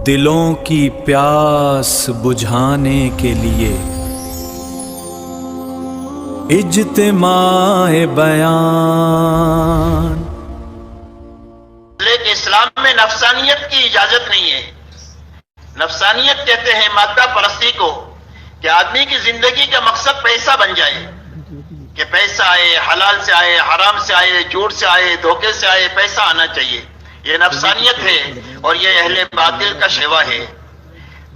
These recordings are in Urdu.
دلوں کی پیاس بجھانے کے لیے اجتماع بیان۔ لیکن اسلام میں نفسانیت کی اجازت نہیں ہے۔ نفسانیت کہتے ہیں مادہ پرستی کو، کہ آدمی کی زندگی کا مقصد پیسہ بن جائے، کہ پیسہ آئے، حلال سے آئے، حرام سے آئے، جھوٹ سے آئے، دھوکے سے آئے، پیسہ آنا چاہیے۔ یہ نفسانیت ہے اور یہ اہل باطل کا شیوا ہے۔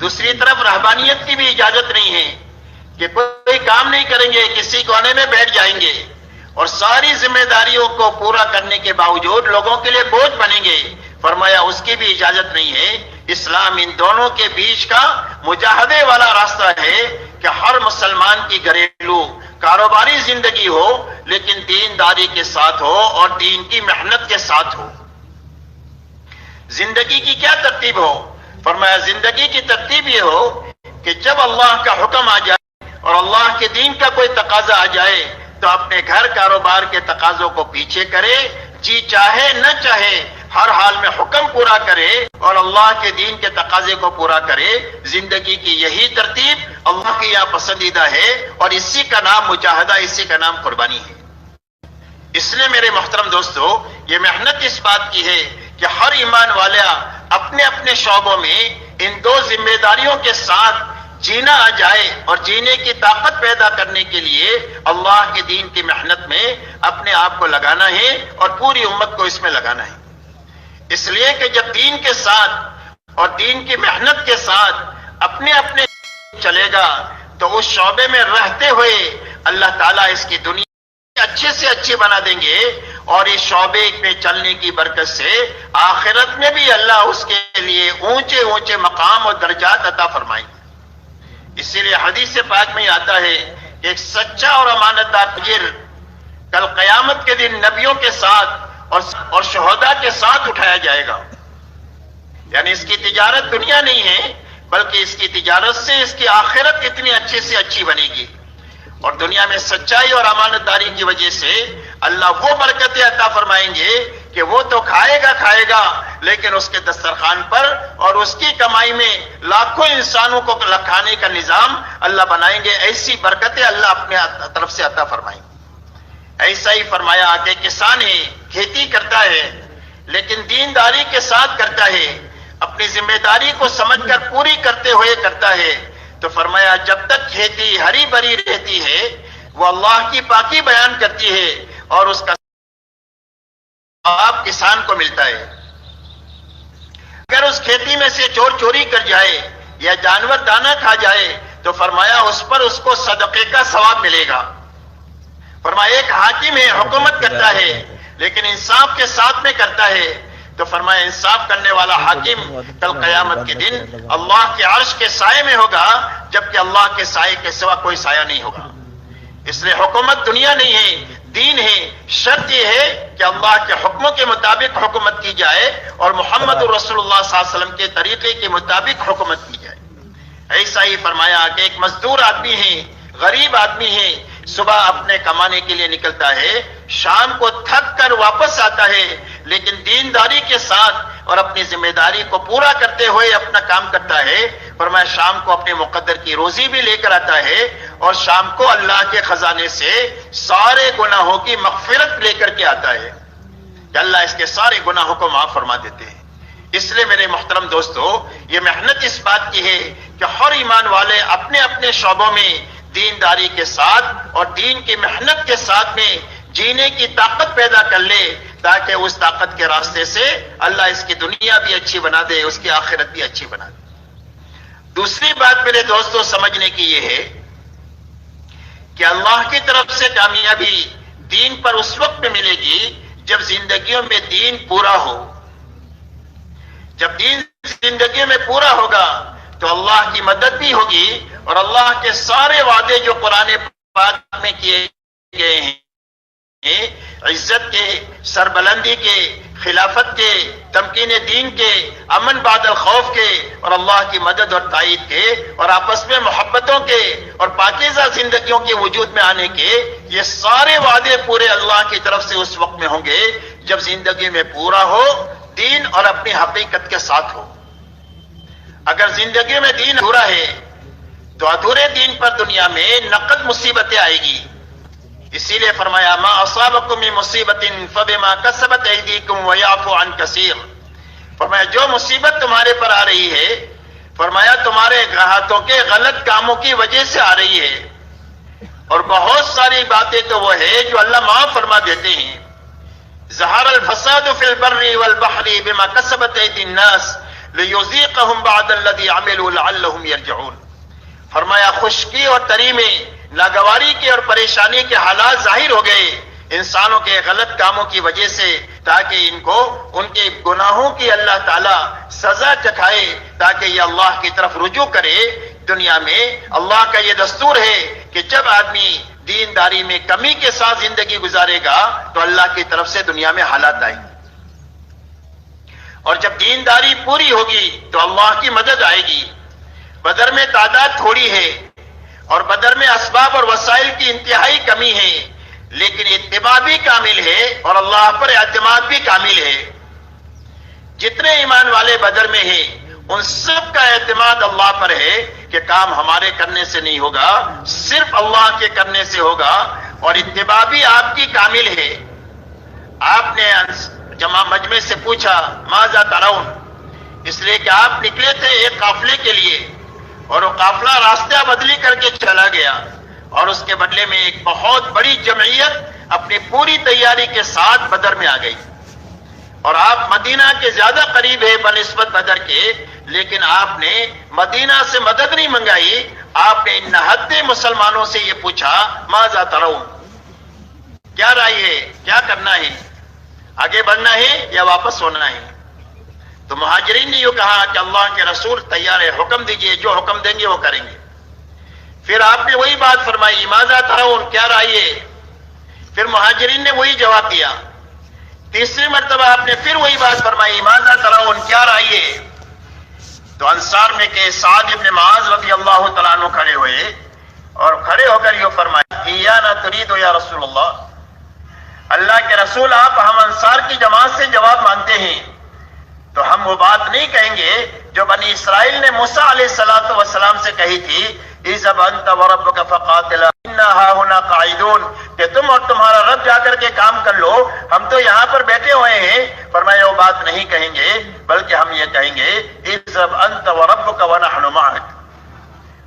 دوسری طرف رہبانیت کی بھی اجازت نہیں ہے کہ کوئی کام نہیں کریں گے، کسی کونے میں بیٹھ جائیں گے اور ساری ذمہ داریوں کو پورا کرنے کے باوجود لوگوں کے لیے بوجھ بنیں گے۔ فرمایا اس کی بھی اجازت نہیں ہے۔ اسلام ان دونوں کے بیچ کا مجاہدے والا راستہ ہے کہ ہر مسلمان کی گھریلو کاروباری زندگی ہو لیکن دینداری کے ساتھ ہو اور دین کی محنت کے ساتھ ہو۔ زندگی کی کیا ترتیب ہو؟ فرمایا زندگی کی ترتیب یہ ہو کہ جب اللہ کا حکم آ جائے اور اللہ کے دین کا کوئی تقاضا آ جائے تو اپنے گھر کاروبار کے تقاضوں کو پیچھے کرے، جی چاہے نہ چاہے ہر حال میں حکم پورا کرے اور اللہ کے دین کے تقاضے کو پورا کرے۔ زندگی کی یہی ترتیب اللہ کے یہاں پسندیدہ ہے اور اسی کا نام مجاہدہ، اسی کا نام قربانی ہے۔ اس لیے میرے محترم دوستو، یہ محنت اس بات کی ہے کہ ہر ایمان والا اپنے اپنے شعبوں میں ان دو ذمہ داریوں کے ساتھ جینا آ جائے اور جینے کی طاقت پیدا کرنے کے لیے اللہ کے دین کی محنت میں اپنے آپ کو لگانا ہے اور پوری امت کو اس میں لگانا ہے۔ اس لیے کہ جب دین کے ساتھ اور دین کی محنت کے ساتھ اپنے اپنے چلے گا تو اس شعبے میں رہتے ہوئے اللہ تعالیٰ اس کی دنیا اچھے سے اچھی بنا دیں گے اور اس شعبے میں چلنے کی برکت سے آخرت میں بھی اللہ اس کے لیے اونچے اونچے مقام اور درجات عطا فرمائیں گے۔ اسی لیے حدیث پاک میں آتا ہے کہ ایک سچا اور امانت دار تاجر کل قیامت کے دن نبیوں کے ساتھ اور شہداء کے ساتھ اٹھایا جائے گا۔ یعنی اس کی تجارت دنیا نہیں ہے بلکہ اس کی تجارت سے اس کی آخرت اتنی اچھی سے اچھی بنے گی، اور دنیا میں سچائی اور امانت داری کی وجہ سے اللہ وہ برکتیں عطا فرمائیں گے کہ وہ تو کھائے گا لیکن اس کے دسترخوان پر اور اس کی کمائی میں لاکھوں انسانوں کو کھانے کا نظام اللہ بنائیں گے۔ ایسی برکتیں اللہ اپنے طرف سے عطا فرمائیں گے۔ ایسا ہی فرمایا کہ کسان ہے، کھیتی کرتا ہے لیکن دینداری کے ساتھ کرتا ہے، اپنی ذمہ داری کو سمجھ کر پوری کرتے ہوئے کرتا ہے، تو فرمایا جب تک کھیتی ہری بھری رہتی ہے وہ اللہ کی پاکی بیان کرتی ہے اور اس کا ثواب کسان کو ملتا ہے۔ اگر اس کھیتی میں سے چور چوری کر جائے یا جانور دانہ کھا جائے تو فرمایا اس پر اس کو صدقے کا ثواب ملے گا۔ فرمایا ایک حاکم ہے، حکومت کرتا ہے لیکن انصاف کے ساتھ میں کرتا ہے، تو فرمایا انصاف کرنے والا حاکم کل قیامت کے دن اللہ کے عرش کے سائے میں ہوگا، جبکہ اللہ کے سائے کے سوا کوئی سایہ نہیں ہوگا۔ اس لیے حکومت دنیا نہیں ہے، دین ہے۔ شرط یہ ہے کہ اللہ کے حکموں کے مطابق حکومت کی جائے اور محمد رسول اللہ صلی اللہ علیہ وسلم کے طریقے کے مطابق حکومت کی جائے۔ ایسا ہی فرمایا کہ ایک مزدور آدمی ہے، غریب آدمی ہے، صبح اپنے کمانے کے لیے نکلتا ہے، شام کو تھک کر واپس آتا ہے لیکن دینداری کے ساتھ اور اپنی ذمہ داری کو پورا کرتے ہوئے اپنا کام کرتا ہے۔ فرمایا شام کو اپنے مقدر کی روزی بھی لے کر آتا ہے اور شام کو اللہ کے خزانے سے سارے گناہوں کی مغفرت لے کر کے آتا ہے کہ اللہ اس کے سارے گناہوں کو معاف فرما دیتے ہیں۔ اس لیے میرے محترم دوستو، یہ محنت اس بات کی ہے کہ ہر ایمان والے اپنے اپنے شعبوں میں دینداری کے ساتھ اور دین کی محنت کے ساتھ میں جینے کی طاقت پیدا کر لے تاکہ اس طاقت کے راستے سے اللہ اس کی دنیا بھی اچھی بنا دے، اس کی آخرت بھی اچھی بنا دے۔ دوسری بات میرے دوستو سمجھنے کی یہ ہے کہ اللہ کی طرف سے کامیابی دین پر اس وقت میں ملے گی جب زندگیوں میں دین پورا ہو۔ جب دین زندگیوں میں پورا ہوگا تو اللہ کی مدد بھی ہوگی اور اللہ کے سارے وعدے جو قرآن پاک میں کیے گئے ہیں، عزت کے، سربلندی کے، خلافت کے، تمکین دین کے، امن بعد الخوف کے اور اللہ کی مدد اور تائید کے اور آپس میں محبتوں کے اور پاکیزہ زندگیوں کے وجود میں آنے کے، یہ سارے وعدے پورے اللہ کی طرف سے اس وقت میں ہوں گے جب زندگی میں پورا ہو دین اور اپنی حقیقت کے ساتھ ہو۔ اگر زندگی میں دین ادھورا ہے تو ادھورے دین پر دنیا میں نقد مصیبتیں آئے گی. اسی لیے فرمایا ما اصابکم من مصیبت فبما کسبت ایدیکم ویعفو عن کثیر. فرمایا جو مصیبت تمہارے پر آ رہی ہے فرمایا تمہارے ہاتھوں کے غلط کاموں کی وجہ سے آ رہی ہے, اور بہت ساری باتیں تو وہ ہے جو اللہ معاف فرما دیتے ہیں. ظہر الفساد فی البر والبحر بما کسبت ایدی الناس لیذیقہم بعد الذی عملوا لعلہم یرجعون. فرمایا خشکی اور تری میں ناگواری کے اور پریشانی کے حالات ظاہر ہو گئے انسانوں کے غلط کاموں کی وجہ سے, تاکہ ان کو ان کے گناہوں کی اللہ تعالی سزا چکھائے تاکہ یہ اللہ کی طرف رجوع کرے. دنیا میں اللہ کا یہ دستور ہے کہ جب آدمی دینداری میں کمی کے ساتھ زندگی گزارے گا تو اللہ کی طرف سے دنیا میں حالات آئیں گے, اور جب دینداری پوری ہوگی تو اللہ کی مدد آئے گی. بدر میں تعداد تھوڑی ہے اور بدر میں اسباب اور وسائل کی انتہائی کمی ہے, لیکن اتباع بھی کامل ہے اور اللہ پر اعتماد بھی کامل ہے. جتنے ایمان والے بدر میں ہیں ان سب کا اعتماد اللہ پر ہے کہ کام ہمارے کرنے سے نہیں ہوگا, صرف اللہ کے کرنے سے ہوگا, اور اتباع بھی آپ کی کامل ہے. آپ نے جمع مجمع سے پوچھا ماذا ترون, اس لیے کہ آپ نکلے تھے ایک قافلے کے لیے اور وہ قافلہ راستہ بدلی کر کے چلا گیا, اور اس کے بدلے میں ایک بہت بڑی جمعیت اپنی پوری تیاری کے ساتھ بدر میں آ گئی. اور آپ مدینہ کے زیادہ قریب ہے بنسبت بدر کے, لیکن آپ نے مدینہ سے مدد نہیں منگائی, آپ نے ان نہتے مسلمانوں سے یہ پوچھا ماذا ترون, کیا رائے ہے, کیا کرنا ہے, آگے بڑھنا ہے یا واپس ہونا ہے. تو مہاجرین نے یہ کہا کہ اللہ کے رسول تیار ہے, حکم دیجئے, جو حکم دیں گے وہ کریں گے. پھر آپ نے وہی بات فرمائی ماذا ترون, کیا رائے ہے. پھر مہاجرین نے وہی جواب دیا. تیسری مرتبہ آپ نے پھر وہی بات فرمائی ماذا ترون, کیا رائے ہے. تو انصار میں کہ سعد ابن معاذ رضی اللہ تعالیٰ عنہ کھڑے ہوئے اور کھڑے ہو کر یہ فرمایا ایانا ترید یا رسول اللہ, اللہ کے رسول آپ ہم انصار کی جماعت سے جواب مانتے ہیں تو ہم وہ بات نہیں کہیں گے جو بنی اسرائیل نے موسیٰ علیہ السلام سے کہی تھی اذهب انت وربك فقاتلا انا هاهنا قاعدون, کہ تم اور تمہارا رب جا کر کے کام کر لو, ہم تو یہاں پر بیٹھے ہوئے ہیں. فرمایا وہ بات نہیں کہیں گے بلکہ ہم یہ کہیں گے اذهب انت وربك ونحن معك.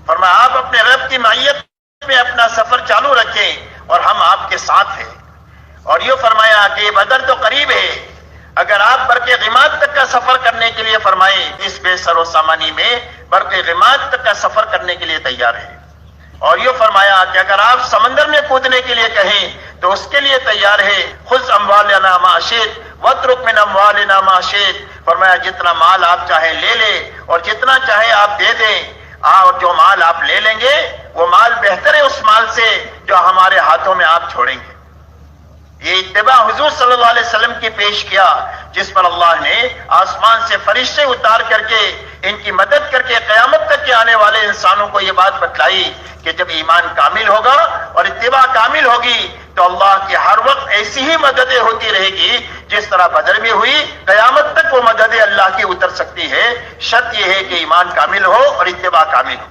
فرمایا آپ اپنے رب کی معیت میں اپنا سفر چالو رکھیں اور ہم آپ کے ساتھ ہیں. اور یہ فرمایا کہ بدر تو قریب ہے, اگر آپ برق غماد تک کا سفر کرنے کے لیے فرمائیں اس بے سر و سامانی میں برق غماد تک کا سفر کرنے کے لیے تیار ہے. اور یہ فرمایا کہ اگر آپ سمندر میں کودنے کے لیے کہیں تو اس کے لیے تیار ہے. خذ اموالنا ما شئت واترک من اموالنا ما شئت. فرمایا جتنا مال آپ چاہیں لے لیں اور جتنا چاہیں آپ دے دیں, اور جو مال آپ لے لیں گے وہ مال بہتر ہے اس مال سے جو ہمارے ہاتھوں میں آپ چھوڑیں گے. یہ اتباع حضور صلی اللہ علیہ وسلم کی پیش کیا جس پر اللہ نے آسمان سے فرشتے اتار کر کے ان کی مدد کر کے قیامت تک کے آنے والے انسانوں کو یہ بات بتلائی کہ جب ایمان کامل ہوگا اور اتباع کامل ہوگی تو اللہ کی ہر وقت ایسی ہی مددیں ہوتی رہے گی جس طرح بدر میں ہوئی, قیامت تک وہ مددیں اللہ کی اتر سکتی ہے. شرط یہ ہے کہ ایمان کامل ہو اور اتباع کامل ہو.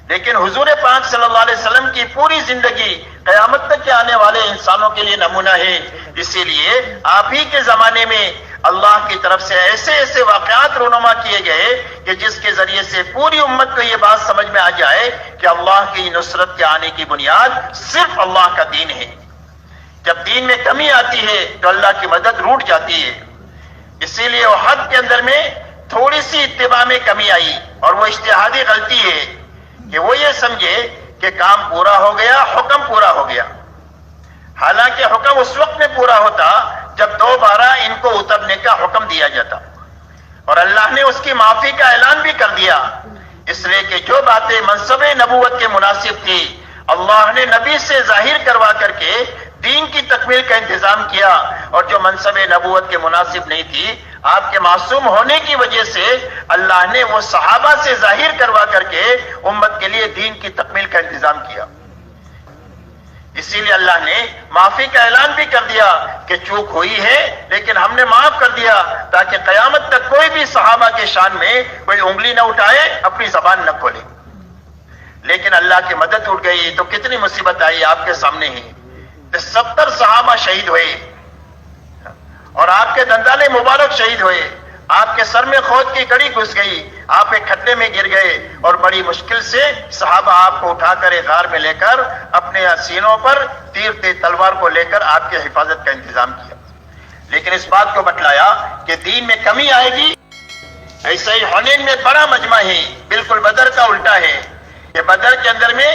لیکن حضور پاک صلی اللہ علیہ وسلم کی پوری زندگی قیامت تک کے آنے والے انسانوں کے لیے نمونہ ہے. اسی لیے آپ ہی کے زمانے میں اللہ کی طرف سے ایسے ایسے واقعات رونما کیے گئے کہ جس کے ذریعے سے پوری امت کو یہ بات سمجھ میں آ جائے کہ اللہ کی نصرت کے آنے کی بنیاد صرف اللہ کا دین ہے. جب دین میں کمی آتی ہے تو اللہ کی مدد روٹ جاتی ہے. اسی لیے وہ حد کے اندر میں تھوڑی سی اتباع میں کمی آئی اور وہ اجتہادی غلطی ہے کہ وہ یہ سمجھے کہ کام پورا ہو گیا, حکم پورا ہو گیا. حالانکہ حکم اس وقت میں پورا ہوتا جب دوبارہ ان کو اترنے کا حکم دیا جاتا, اور اللہ نے اس کی معافی کا اعلان بھی کر دیا. اس لیے کہ جو باتیں منصب نبوت کے مناسب تھی اللہ نے نبی سے ظاہر کروا کر کے دین کی تکمیل کا انتظام کیا, اور جو منصب نبوت کے مناسب نہیں تھی آپ کے معصوم ہونے کی وجہ سے اللہ نے وہ صحابہ سے ظاہر کروا کر کے امت کے لیے دین کی تکمیل کا انتظام کیا. اسی لیے اللہ نے معافی کا اعلان بھی کر دیا کہ چوک ہوئی ہے لیکن ہم نے معاف کر دیا، تاکہ قیامت تک کوئی بھی صحابہ کے شان میں کوئی انگلی نہ اٹھائے، اپنی زبان نہ کھولے۔ لیکن اللہ کی مدد اٹھ گئی تو کتنی مصیبت آئی آپ کے سامنے ہی۔ 70 صحابہ شہید ہوئے اور آپ کے دندانے مبارک شہید ہوئے، آپ کے سر میں خود کی کڑی گھس گئی، آپ ایک کھڈے میں گر گئے، اور بڑی مشکل سے صحابہ آپ کو اٹھا کر ایک غار میں لے کر اپنے سینوں پر تیر تلوار کو لے کر آپ کی حفاظت کا انتظام کیا۔ لیکن اس بات کو بتلایا کہ دین میں کمی آئے گی۔ ایسا ہی حنین میں بڑا مجمع ہے، بالکل بدر کا الٹا ہے کہ بدر کے اندر میں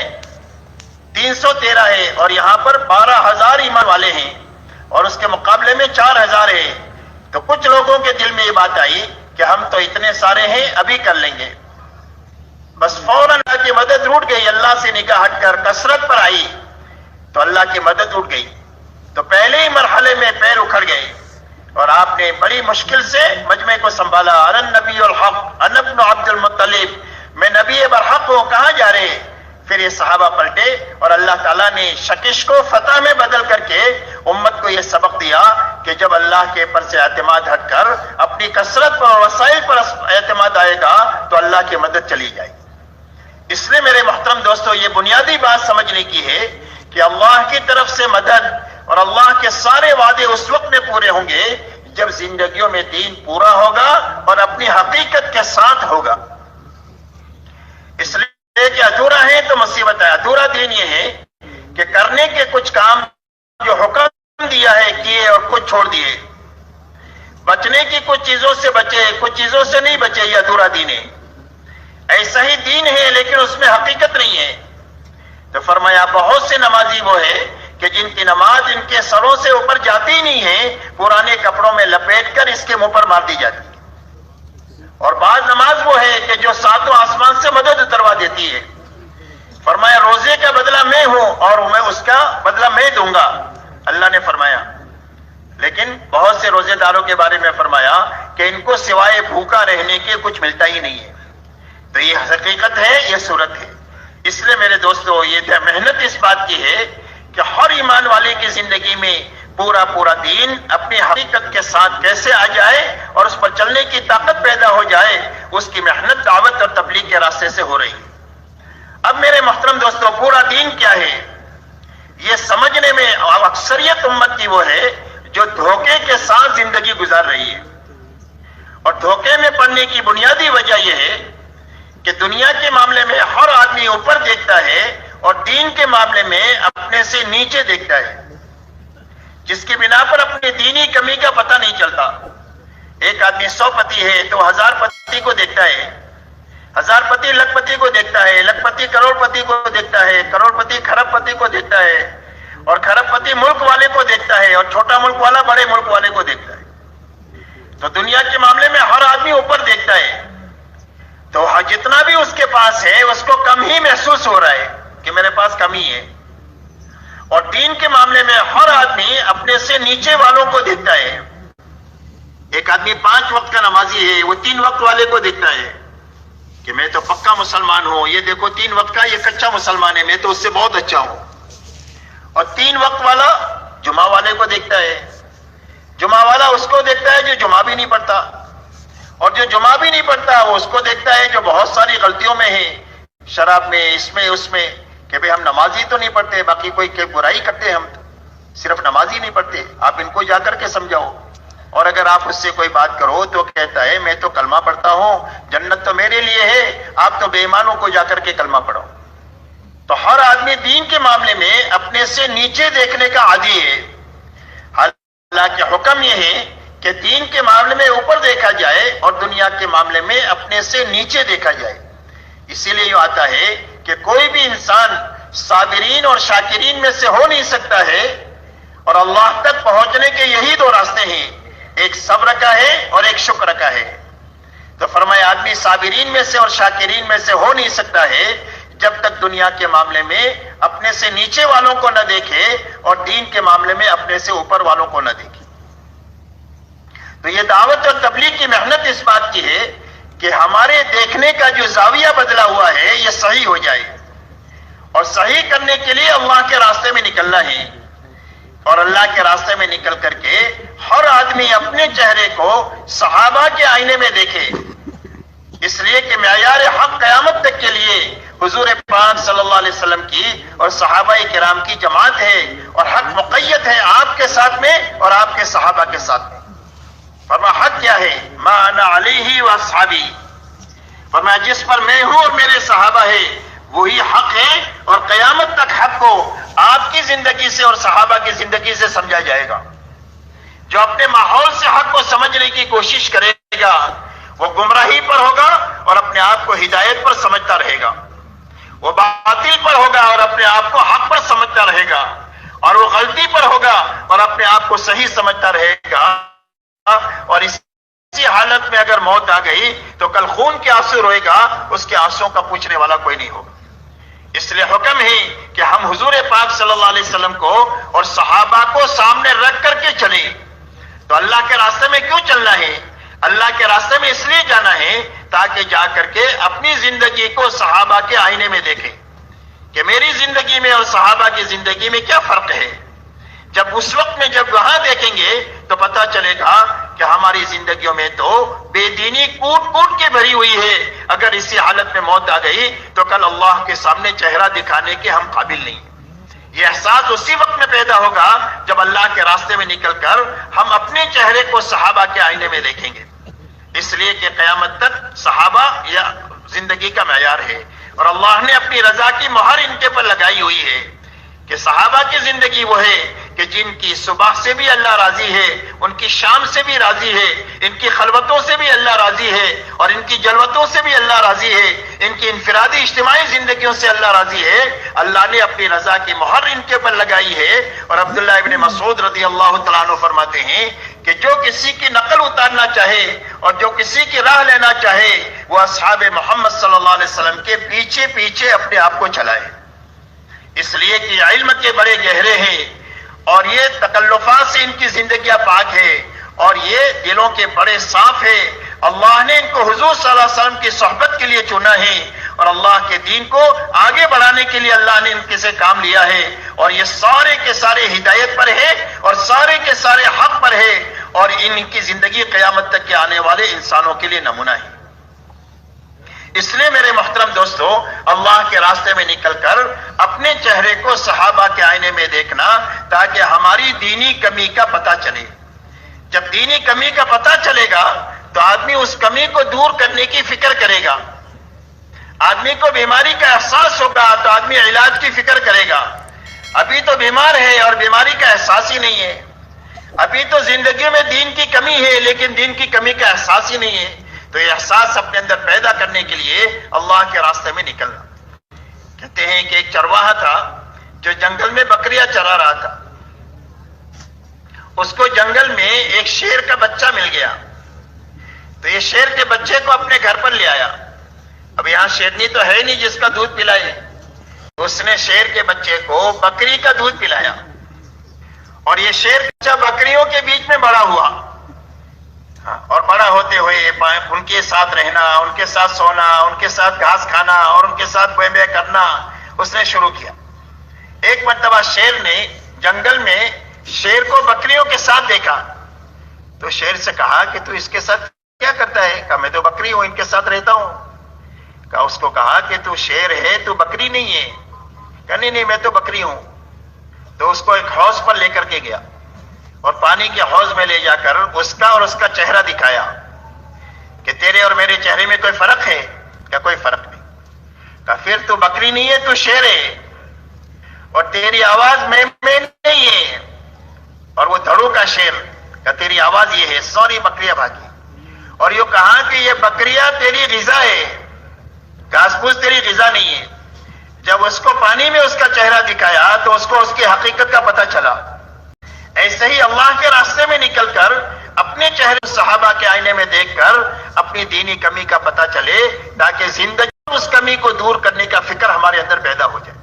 313 ہے اور یہاں پر 12,000 ایمان والے ہیں، اور اس کے مقابلے میں 4,000 ہے۔ تو کچھ لوگوں کے دل میں یہ بات آئی کہ ہم تو اتنے سارے ہیں، ابھی کر لیں گے، بس فوراً اللہ کی مدد روٹ گئی، اللہ سے نگاہ ہٹ کر کثرت پر آئی تو اللہ کی مدد اٹھ گئی، تو پہلے ہی مرحلے میں پیر اکھڑ گئے، اور آپ نے بڑی مشکل سے مجمع کو سنبھالا۔ انا النبی الحق انا ابن عبد المطلب، میں نبی برحق ہوں، کہاں جا رہے؟ پھر یہ صحابہ پلٹے اور اللہ تعالیٰ نے شکش کو فتح میں بدل کر کے امت کو یہ سبق دیا کہ جب اللہ کے پر سے اعتماد ہٹ کر اپنی کثرت پر اور وسائل پر اعتماد آئے گا تو اللہ کی مدد چلی جائے گی۔ اس لیے میرے محترم دوستو، یہ بنیادی بات سمجھنے کی ہے کہ اللہ کی طرف سے مدد اور اللہ کے سارے وعدے اس وقت میں پورے ہوں گے جب زندگیوں میں دین پورا ہوگا اور اپنی حقیقت کے ساتھ ہوگا۔ اس لیے کہ ادھورا ہے تو مصیبت ہے۔ ادھورا دین یہ ہے کہ کرنے کے کچھ کام جو حکم دیا ہے کیے اور کچھ چھوڑ دیے، بچنے کی کچھ چیزوں سے بچے، کچھ چیزوں سے نہیں بچے، یہ ادھورا دین ہے۔ ایسا ہی دین ہے لیکن اس میں حقیقت نہیں ہے۔ تو فرمایا بہت سے نمازی وہ ہے کہ جن کی نماز ان کے سروں سے اوپر جاتی ہی نہیں ہے، پرانے کپڑوں میں لپیٹ کر اس کے منہ پر مار دی جاتی ہے۔ اور بعض نماز وہ ہے کہ جو ساتوں آسمان سے مدد اتروا دیتی ہے۔ فرمایا روزے کا بدلہ میں ہوں اور میں اس کا بدلہ میں دوں گا، اللہ نے فرمایا۔ لیکن بہت سے روزے داروں کے بارے میں فرمایا کہ ان کو سوائے بھوکا رہنے کے کچھ ملتا ہی نہیں ہے۔ تو یہ حقیقت ہے، یہ صورت ہے۔ اس لیے میرے دوستو، یہ محنت اس بات کی ہے کہ ہر ایمان والے کی زندگی میں پورا دین اپنی حقیقت کے ساتھ کیسے آ جائے اور اس پر چلنے کی طاقت پیدا ہو جائے، اس کی محنت دعوت اور تبلیغ کے راستے سے ہو رہی ہے۔ اب میرے محترم دوستو، پورا دین کیا ہے یہ سمجھنے میں اکثریت امت کی وہ ہے جو دھوکے کے ساتھ زندگی گزار رہی ہے۔ اور دھوکے میں پڑنے کی بنیادی وجہ یہ ہے کہ دنیا کے معاملے میں ہر آدمی اوپر دیکھتا ہے اور دین کے معاملے میں اپنے سے نیچے دیکھتا ہے، جس کی بنا پر اپنی دینی کمی کا پتہ نہیں چلتا۔ ایک آدمی 100 پتی ہے تو 1000 پتی کو دیکھتا ہے، 1000 پتی لکھ پتی کو دیکھتا ہے، لکھ پتی کروڑ پتی کو دیکھتا ہے، کروڑ پتی کھرب پتی کو دیکھتا ہے، اور کھرب پتی ملک والے کو دیکھتا ہے، اور چھوٹا ملک والا بڑے ملک والے کو دیکھتا ہے۔ تو دنیا کے معاملے میں ہر آدمی اوپر دیکھتا ہے، تو جتنا بھی اس کے پاس ہے اس کو کم ہی محسوس ہو رہا ہے کہ میرے پاس کمی ہے۔ اور دین کے معاملے میں ہر آدمی اپنے سے نیچے والوں کو دیکھتا ہے۔ ایک آدمی 5 وقت کا نمازی ہے، وہ 3 وقت والے کو دیکھتا ہے کہ میں تو پکا مسلمان ہوں، یہ دیکھو 3 وقت کا یہ کچا مسلمان ہے، میں تو اس سے بہت اچھا ہوں۔ اور 3 وقت والا جمعہ والے کو دیکھتا ہے، جمعہ والا اس کو دیکھتا ہے جو جمعہ بھی نہیں پڑھتا، اور جو جمعہ بھی نہیں پڑھتا وہ اس کو دیکھتا ہے جو بہت ساری غلطیوں میں ہے، شراب میں، اس میں اس میں، کہ بھئی ہم نمازی تو نہیں پڑھتے، باقی کوئی برائی کرتے، ہم صرف نمازی نہیں پڑھتے، آپ ان کو جا کر کے سمجھاؤ۔ اور اگر آپ اس سے کوئی بات کرو تو کہتا ہے میں تو کلمہ پڑھتا ہوں، جنت تو میرے لیے ہے، آپ تو بے ایمانوں کو جا کر کے کلمہ پڑھو۔ تو ہر آدمی دین کے معاملے میں اپنے سے نیچے دیکھنے کا عادی ہے۔ حالانکہ حکم یہ ہے کہ دین کے معاملے میں اوپر دیکھا جائے اور دنیا کے معاملے میں اپنے سے نیچے دیکھا جائے۔ اسی لیے یہ آتا ہے کہ کوئی بھی انسان صابرین اور شاکرین میں سے ہو نہیں سکتا ہے، اور اللہ تک پہنچنے کے یہی 2 راستے ہیں، ایک صبر کا ہے اور ایک شکر کا ہے۔ تو فرمایا آدمی صابرین میں سے اور شاکرین میں سے ہو نہیں سکتا ہے جب تک دنیا کے معاملے میں اپنے سے نیچے والوں کو نہ دیکھے اور دین کے معاملے میں اپنے سے اوپر والوں کو نہ دیکھے۔ تو یہ دعوت اور تبلیغ کی محنت اس بات کی ہے کہ ہمارے دیکھنے کا جو زاویہ بدلا ہوا ہے یہ صحیح ہو جائے، اور صحیح کرنے کے لیے اللہ کے راستے میں نکلنا ہے. اور اللہ کے راستے میں نکل کر کے ہر آدمی اپنے چہرے کو صحابہ کے آئینے میں دیکھے، اس لیے کہ معیار حق قیامت تک کے لیے حضور پاک صلی اللہ علیہ وسلم کی اور صحابہ کرام کی جماعت ہے، اور حق مقید ہے آپ کے ساتھ میں اور آپ کے صحابہ کے ساتھ میں. فرمایا حق کیا ہے؟ ما انا علیہ و اصحابی، فرمایا جس پر میں ہوں اور میرے صحابہ ہے وہی حق ہے، اور قیامت تک حق کو آپ کی زندگی سے اور صحابہ کی زندگی سے سمجھا جائے گا. جو اپنے ماحول سے حق کو سمجھنے کی کوشش کرے گا وہ گمراہی پر ہوگا اور اپنے آپ کو ہدایت پر سمجھتا رہے گا، وہ باطل پر ہوگا اور اپنے آپ کو حق پر سمجھتا رہے گا، اور وہ غلطی پر ہوگا اور اپنے آپ کو صحیح سمجھتا رہے گا. اور اسی حالت میں اگر موت آ گئی تو کل خون کے آنسو روئے گا، اس کے آنسوں کا پوچھنے والا کوئی نہیں ہوگا. اس لیے حکم ہے کہ ہم حضور پاک صلی اللہ علیہ وسلم کو اور صحابہ کو سامنے رکھ کر کے چلیں. تو اللہ کے راستے میں کیوں چلنا ہے؟ اللہ کے راستے میں اس لیے جانا ہے تاکہ جا کر کے اپنی زندگی کو صحابہ کے آئینے میں دیکھیں کہ میری زندگی میں اور صحابہ کی زندگی میں کیا فرق ہے. جب اس وقت میں جب وہاں دیکھیں گے تو پتہ چلے گا کہ ہماری زندگیوں میں تو بے دینی کوٹ کوٹ کے بھری ہوئی ہے. اگر اسی حالت میں موت آ گئی تو کل اللہ کے سامنے چہرہ دکھانے کے ہم قابل نہیں. یہ احساس اسی وقت میں پیدا ہوگا جب اللہ کے راستے میں نکل کر ہم اپنے چہرے کو صحابہ کے آئینے میں دیکھیں گے. اس لیے کہ قیامت تک صحابہ یا زندگی کا معیار ہے، اور اللہ نے اپنی رضا کی مہر ان کے پر لگائی ہوئی ہے کہ صحابہ کی زندگی وہ ہے کہ جن کی صبح سے بھی اللہ راضی ہے، ان کی شام سے بھی راضی ہے، ان کی خلوتوں سے بھی اللہ راضی ہے، اور ان کی جلوتوں سے بھی اللہ راضی ہے، ان کی انفرادی اجتماعی زندگیوں سے اللہ راضی ہے. اللہ نے اپنی رضا کی مہر ان کے پر لگائی ہے. اور عبداللہ ابن مسعود رضی اللہ تعالیٰ عنہ فرماتے ہیں کہ جو کسی کی نقل اتارنا چاہے اور جو کسی کی راہ لینا چاہے وہ اصحاب محمد صلی اللہ علیہ وسلم کے پیچھے پیچھے اپنے آپ کو چلائے. اس لیے کہ علم کے بڑے گہرے ہیں، اور یہ تکلفات سے ان کی زندگیاں پاک ہے، اور یہ دلوں کے بڑے صاف ہے. اللہ نے ان کو حضور صلی اللہ علیہ وسلم کی صحبت کے لیے چنا ہے، اور اللہ کے دین کو آگے بڑھانے کے لیے اللہ نے ان کے سے کام لیا ہے. اور یہ سارے کے سارے ہدایت پر ہے اور سارے کے سارے حق پر ہے، اور ان کی زندگی قیامت تک کے آنے والے انسانوں کے لیے نمونہ ہے. اس لیے میرے محترم دوستو، اللہ کے راستے میں نکل کر اپنے چہرے کو صحابہ کے آئینے میں دیکھنا تاکہ ہماری دینی کمی کا پتہ چلے. جب دینی کمی کا پتہ چلے گا تو آدمی اس کمی کو دور کرنے کی فکر کرے گا. آدمی کو بیماری کا احساس ہوگا تو آدمی علاج کی فکر کرے گا. ابھی تو بیمار ہے اور بیماری کا احساس ہی نہیں ہے. ابھی تو زندگی میں دین کی کمی ہے لیکن دین کی کمی کا احساس ہی نہیں ہے. تو یہ احساس اپنے اندر پیدا کرنے کے لیے اللہ کے راستے میں نکلنا. کہتے ہیں کہ ایک چرواہا تھا جو جنگل میں بکریاں چرا رہا تھا. اس کو جنگل میں ایک شیر کا بچہ مل گیا، تو یہ شیر کے بچے کو اپنے گھر پر لے آیا. اب یہاں شیرنی تو ہے نہیں جس کا دودھ پلائے. اس نے شیر کے بچے کو بکری کا دودھ پلایا، اور یہ شیر بچہ بکریوں کے بیچ میں بڑا ہوا، اور بڑا ہوتے ہوئے ان کے ساتھ رہنا، ان کے ساتھ سونا، ان کے ساتھ گھاس کھانا اور ان کے ساتھ بے بے کرنا اس نے شروع کیا. ایک مرتبہ شیر نے جنگل میں شیر کو بکریوں کے ساتھ دیکھا تو شیر سے کہا کہ تو اس کے ساتھ کیا کرتا ہے؟ کہا میں تو بکری ہوں، ان کے ساتھ رہتا ہوں. کہا اس کو کہا کہ تو شیر ہے تو بکری نہیں ہے. کہا نہیں میں تو بکری ہوں. تو اس کو ایک حوض پر لے کر کے گیا اور پانی کے حوض میں لے جا کر اس کا اور اس کا چہرہ دکھایا کہ تیرے اور میرے چہرے میں کوئی فرق ہے؟ کیا کوئی فرق نہیں. کہا پھر تو بکری نہیں ہے، تو شیر ہے، اور تیری آواز میں نہیں ہے، اور وہ دھڑوں کا شیر. کہا تیری آواز یہ ہے. سوری بکریاں بھاگی. اور یہ کہا کہ یہ بکریاں تیری غذا ہے، گھاس پھوس تیری غذا نہیں ہے. جب اس کو پانی میں اس کا چہرہ دکھایا تو اس کو اس کی حقیقت کا پتہ چلا. ایسے ہی اللہ کے راستے میں نکل کر اپنے چہرے صحابہ کے آئینے میں دیکھ کر اپنی دینی کمی کا پتہ چلے تاکہ زندگی اس کمی کو دور کرنے کا فکر ہمارے اندر پیدا ہو جائے.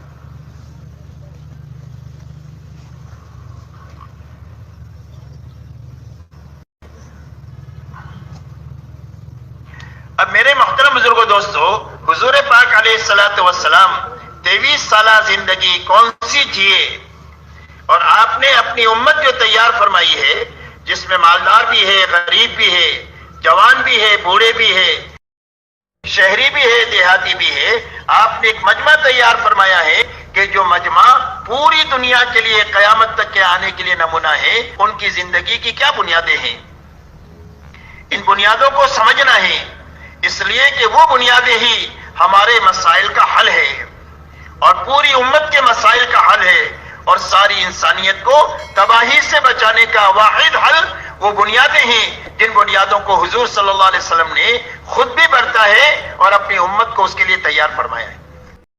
اب میرے محترم بزرگوں دوستو، حضور پاک علیہ الصلوۃ والسلام 23 سالہ زندگی کون سی جیے، اور آپ نے اپنی امت جو تیار فرمائی ہے، جس میں مالدار بھی ہے، غریب بھی ہے، جوان بھی ہے، بوڑھے بھی ہے، شہری بھی ہے، دیہاتی بھی ہے، آپ نے ایک مجمع تیار فرمایا ہے کہ جو مجمع پوری دنیا کے لیے قیامت تک کے آنے کے لیے نمونہ ہے۔ ان کی زندگی کی کیا بنیادیں ہیں، ان بنیادوں کو سمجھنا ہے، اس لیے کہ وہ بنیادیں ہی ہمارے مسائل کا حل ہے اور پوری امت کے مسائل کا حل ہے، اور ساری انسانیت کو تباہی سے بچانے کا واحد حل وہ بنیادیں ہیں جن بنیادوں کو حضور صلی اللہ علیہ وسلم نے خود بھی برتا ہے اور اپنی امت کو اس کے لیے تیار فرمایا ہے۔